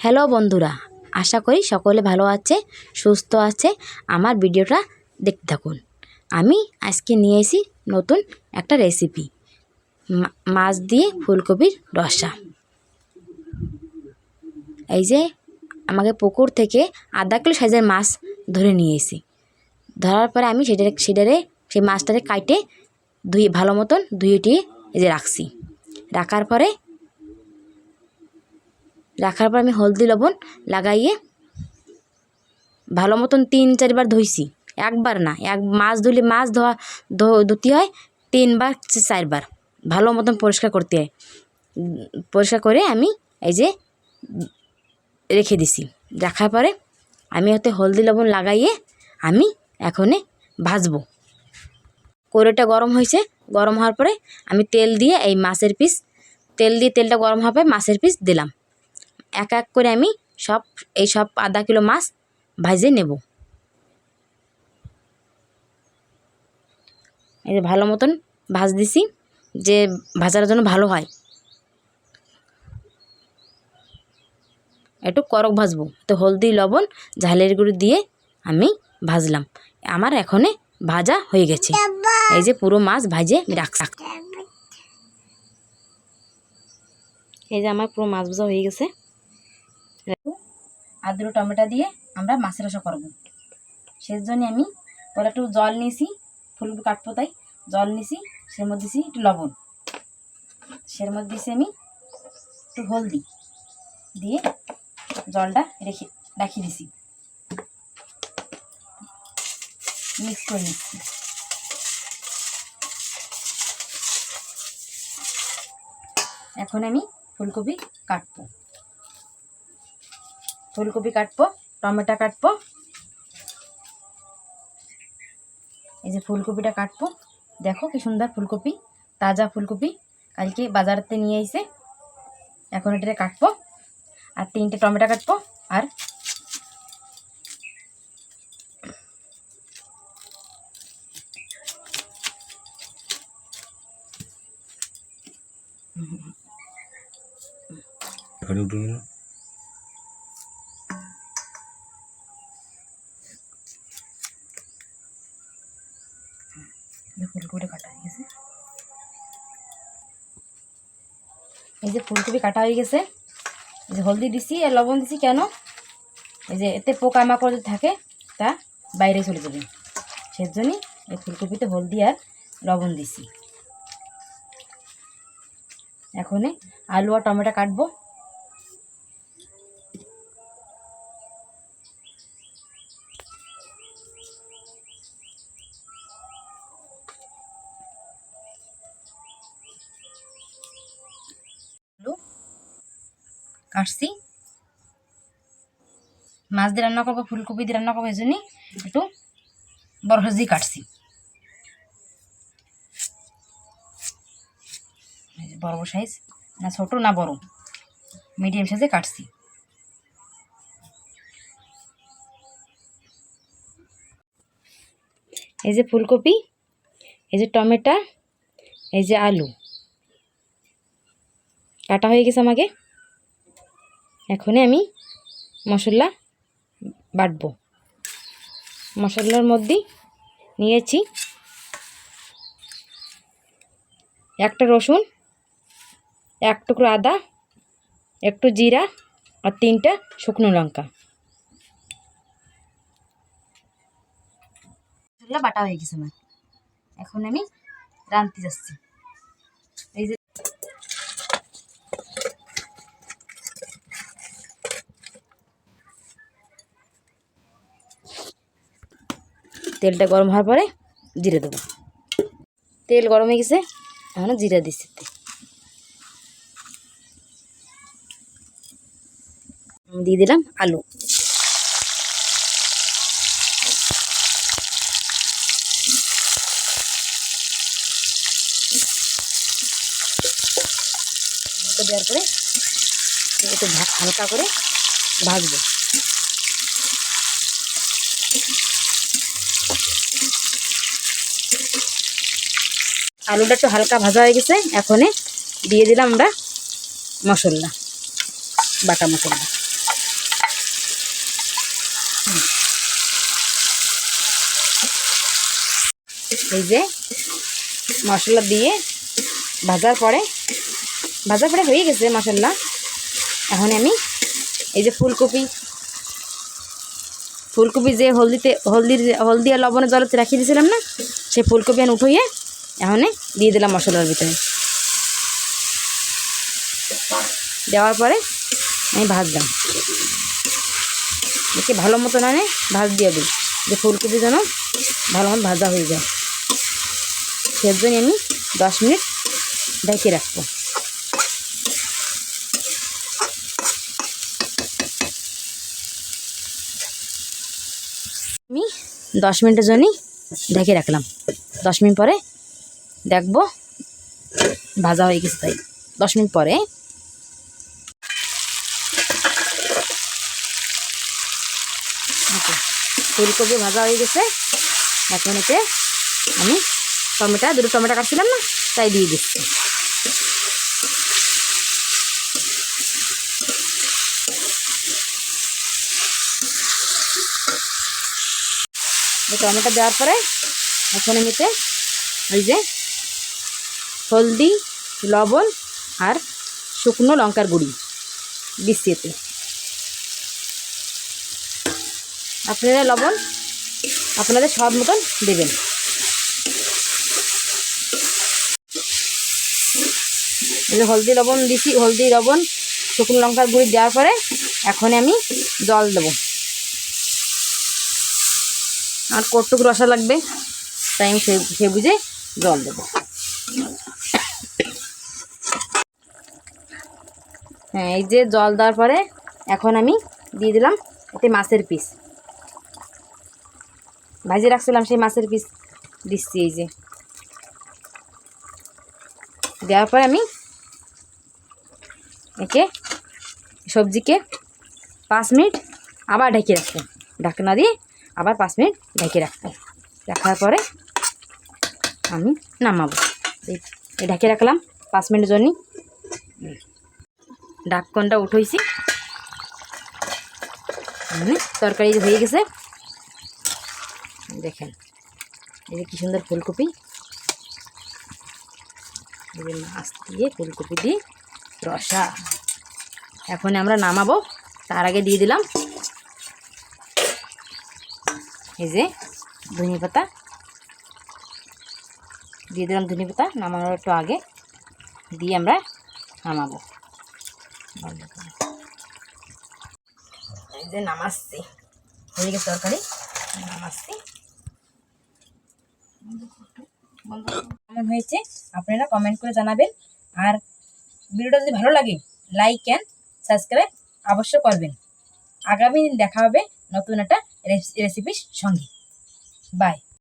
Hello বন্ধুরা, আশা করি সকলে ভালো আছে, সুস্থ আছে। আমার ভিডিওটা দেখতে থাকুন। আমি আজকে নিয়ে এসেছি নতুন একটা রেসিপি, মাছ দিয়ে ফুলকপির রসা। এই যে আমাকে পুকুর থেকে আধা কিলো সাইজের মাছ ধরে নিয়ে এসেছি। ধরার পরে আমি সেই মাছটাকে কাটে ভালো মতন ধুয়ে এই যে রাখার পরে আমি হলদি লবণ লাগাইয়ে ভালো মতন 3-4 বার ধুইছি। একবার না, মাছ ধুলে মাছ ধুতে হয় 3 বার 4 বার ভালো মতন পরিষ্কার করতে হয়। পরিষ্কার করে আমি এই যে রেখে দিছি। রাখার পরে আমি হতে হলদি লবণ লাগাইয়ে আমি এখনে ভাজবো। কড়াইটা গরম হয়েছে, গরম হওয়ার পরে আমি তেল দিয়ে তেলটা গরম হওয়ার পরে মাছের পিস দিলাম। এক এক করে আমি সব আধা কিলো মাছ ভাজে নেব। এই যে ভালো মতন ভাজ দিছি, যে ভাজার জন্য ভালো হয়। একটু করক ভাজবো, তো হলদি লবণ ঝালের গুঁড়ো দিয়ে আমি ভাজলাম। আমার এখনে ভাজা হয়ে গেছে। এই যে পুরো মাছ ভাজে রাখছি। এই যে আমার পুরো মাছ ভাজা হয়ে গেছে। আদু টমেটো দিয়ে আমরা মাছের রসা করবো। সেই জন্য আমি পরে একটু জল নিয়েছি, ফুলকপি কাটবো তাই জল নিয়েছি। সের মধ্যে দিয়েছি একটু লবণ, সের মধ্যে দিয়েছি আমি একটু হলদি দিয়ে জলটা রাখিয়ে দিছি। মিক্স করে নিচ্ছি। এখন আমি ফুলকপি কাটবো, টমেটো কাটবো। এই যে ফুলকপিটা কাটবো, দেখো কি সুন্দর ফুলকপি, তাজা ফুলকপি কালকে বাজারতে নিয়ে এসে। এখন এটা কাটবো, আর 3টে টমেটো কাটবো। আর ফুলকপিটা কাটা হয়ে গেছে। এই যে ফুলকপি কাটা হয়ে গেছে। এই যে হলদি দিছি আর লবণ দিছি কেন, এই যে এতে পোকামাকড় যদি থাকে তা বাইরে চলে যাবে, সেজন্যই এই ফুলকপিতে হলদি আর লবণ দিছি। এখন আলু আর টমেটো কাটবো। আলু কাটছি, মাছ দিয়ে রান্না করবো, ফুলকপি দিয়ে রান্না করবো, এই জন্যই একটু বড় সাইজ দিয়ে কাটছি। বড় সাইজ না, ছোট না বড়, মিডিয়াম সাইজে কাটছি। এই যে ফুলকপি, এই যে টমেটো, এই যে আলু কাটা হয়ে গেছে আমাকে। এখনই আমি মশলা বাটবো। মশলার মধ্যে নিয়েছি একটা রসুন, 1 টুকরো আদা, একটু জিরা আর 3টা শুকনো লঙ্কা। মশলা বাটা হয়ে গেছে আমার। এখন আমি রাঁধতে যাচ্ছি। এই যে তেলটা গরম হওয়ার পরে জিরে দেবো। তেল গরম হয়ে গেছে, এখন জিরা দিচ্ছি। দিয়ে দিলাম আলু। দেওয়ার পরে একটু হালকা করে ভাজবো। আলুটা একটু হালকা ভাজা হয়ে গেছে। এখন দিয়ে দিলাম আমরা মশলা, বাটা মশলা। এই যে মশলা দিয়ে ভাজার পরে হয়ে গেছে মশলা। এখন আমি এই যে ফুলকপি যে হলদি আর লবণের জলতে রাখিয়ে দিয়েছিলাম না, সেই ফুলকপি আমি উঠিয়ে এখন দিয়ে দিলাম মশলার ভিতরে। দেওয়ার পরে আমি ভাজলাম, একে ভালো মতো না ভাজ দিয়ে দিই, যে ফুলকপি যেন ভালো মতো ভাজা হয়ে যায়। সের জন্য আমি 10 মিনিট ঢেকে রাখবো। আমি 10 মিনিটের জন্যই ঢেকে রাখলাম। 10 মিনিট পরে দেখবো ভাজা হয়ে গেছে। তাই 10 মিনিট পরে ফুলকপি ভাজা হয়ে গেছে। এখন এতে আমি দুটো টমেটো কাটছিলাম না, তাই দিয়ে দিচ্ছি। টমেটো দেওয়ার পরে এখন এতে ওই যে হলদি, লবণ আর শুকনো লঙ্কার গুঁড়ি দিচ্ছি এতে। আপনারা লবণ আপনাদের স্বাদ মতন দেবেন। হলদি লবণ দিছি, হলদি লবণ শুকনো লঙ্কার গুঁড়ি দেওয়ার পরে এখন আমি জল দেবো। আর কতটুকু রসা লাগবে তাই আমি সে বুঝে জল দেবো। হ্যাঁ, এই যে জল দেওয়ার পরে এখন আমি দিয়ে দিলাম এতে মাছের পিস ভাজি রাখছিলাম, সেই মাছের পিস দিচ্ছি। এই যে দেওয়ার পরে আমি একে সবজিকে 5 মিনিট আবার ঢেকে রাখবো। ঢাকনা দিয়ে আবার 5 মিনিট ঢেকে রাখবো। রাখার পরে আমি নামাবো। এই ঢেকে রাখলাম 5 মিনিটের জন্য। ঢাকনটা উঠেছি, তরকারি হয়ে গেছে। দেখেন এই যে কি সুন্দর ফুলকপি, এই যে মাছ দিয়ে ফুলকপি দিয়ে রসা। এখন আমরা নামাবো, তার আগে দিয়ে দিলাম এই যে ধনিয়া পাতা, দিয়ে দিলাম ধনিয়া পাতা নামানোর একটু আগে দিয়ে আমরা নামাবো। এই যে নামাচ্ছি, হয়ে গেছে তরকারি, নামাচ্ছি। কেমন হয়েছে আপনারা কমেন্ট করে জানাবেন। আর ভিডিওটা যদি ভালো লাগে লাইক অ্যান্ড সাবস্ক্রাইব অবশ্য করবেন। আগামী দিন দেখা হবে নতুন একটা রেসিপির সঙ্গে। বাই।